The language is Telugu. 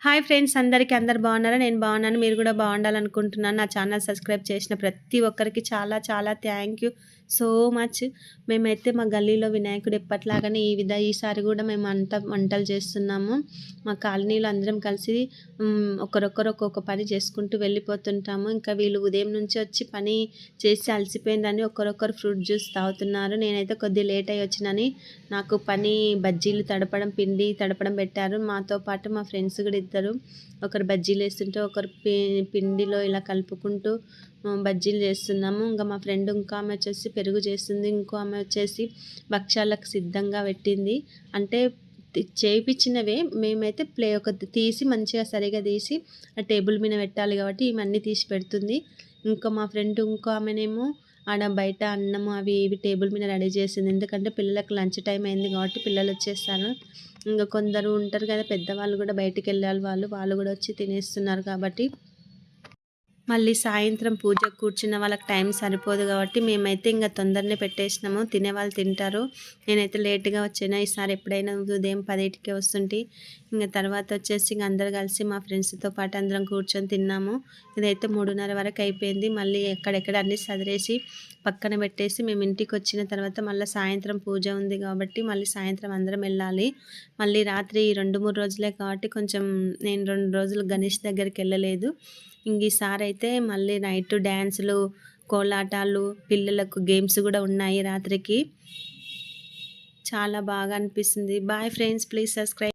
హాయ్ ఫ్రెండ్స్, అందరూ బాగున్నారా? నేను బాగున్నాను. మీరు కూడా బాగుండాలనుకుంటున్నాను. నా ఛానల్ సబ్స్క్రైబ్ చేసిన ప్రతి ఒక్కరికి చాలా చాలా థ్యాంక్ యూ సో మచ్. మేమైతే మా గల్లీలో వినాయకుడు ఎప్పట్లాగానే ఈసారి కూడా మేము వంటలు చేస్తున్నాము. మా కాలనీలో అందరం కలిసి ఒకరొకరు ఒక్కొక్క పని చేసుకుంటూ వెళ్ళిపోతుంటాము. ఇంకా వీళ్ళు ఉదయం నుంచి వచ్చి పని చేసి అలసిపోయిందని ఒకరొకరు ఫ్రూట్ జ్యూస్ తాగుతున్నారు. నేనైతే కొద్దిగా లేట్ అయ్యి వచ్చినని నాకు పని బజ్జీలు తడపడం, పిండి తడపడం పెట్టారు. మాతో పాటు మా ఫ్రెండ్స్ కూడా ఇద్దరు, ఒకరు బజ్జీలు వేస్తుంటే ఒకరు పిండిలో ఇలా కలుపుకుంటూ బజ్జీలు చేస్తున్నాము. ఇంకా మా ఫ్రెండ్ ఇంకో ఆమె వచ్చేసి పెరుగు చేస్తుంది, ఇంకో ఆమె వచ్చేసి భక్ష్యాలకు సిద్ధంగా పెట్టింది. అంటే చేయించినవే, మేమైతే తీసి మంచిగా సరిగా తీసి ఆ టేబుల్ మీద పెట్టాలి కాబట్టి ఇవన్నీ తీసి పెడుతుంది. ఇంకా మా ఫ్రెండ్ ఇంకో ఆమెనేమో ఆడ బయట అన్నము అవి ఇవి టేబుల్ మీద రెడీ చేసింది. ఎందుకంటే పిల్లలకు లంచ్ టైం అయింది కాబట్టి పిల్లలు వచ్చేస్తారు. ఇంకా కొందరు ఉంటారు కదా పెద్దవాళ్ళు కూడా, బయటికి వెళ్ళాలి వాళ్ళు కూడా వచ్చి తినేస్తున్నారు కాబట్టి మళ్ళీ సాయంత్రం పూజకు కూర్చున్న వాళ్ళకి టైం సరిపోదు కాబట్టి మేమైతే ఇంకా తొందరనే పెట్టేసినాము. తినేవాళ్ళు తింటారు. నేనైతే లేట్గా వచ్చాను ఈసారి. ఎప్పుడైనా ఉదయం 10కే వస్తుంటే ఇంకా తర్వాత వచ్చేసి ఇంక అందరు కలిసి మా ఫ్రెండ్స్తో పాటు అందరం కూర్చొని తిన్నాము. ఇదైతే 3:30 వరకు అయిపోయింది. మళ్ళీ ఎక్కడెక్కడ అన్నీ సదిరేసి పక్కన పెట్టేసి మేము ఇంటికి వచ్చిన తర్వాత మళ్ళీ సాయంత్రం పూజ ఉంది కాబట్టి మళ్ళీ సాయంత్రం అందరం వెళ్ళాలి. మళ్ళీ రాత్రి 2-3 రోజులే కాబట్టి కొంచెం నేను 2 రోజులు గణేష్ దగ్గరికి వెళ్ళలేదు. ఈసారి అయితే మళ్ళీ నైట్ డ్యాన్సులు, కోలాటాలు, పిల్లలకు గేమ్స్ కూడా ఉన్నాయి రాత్రికి. చాలా బాగా అనిపిస్తుంది. Bye friends, please subscribe.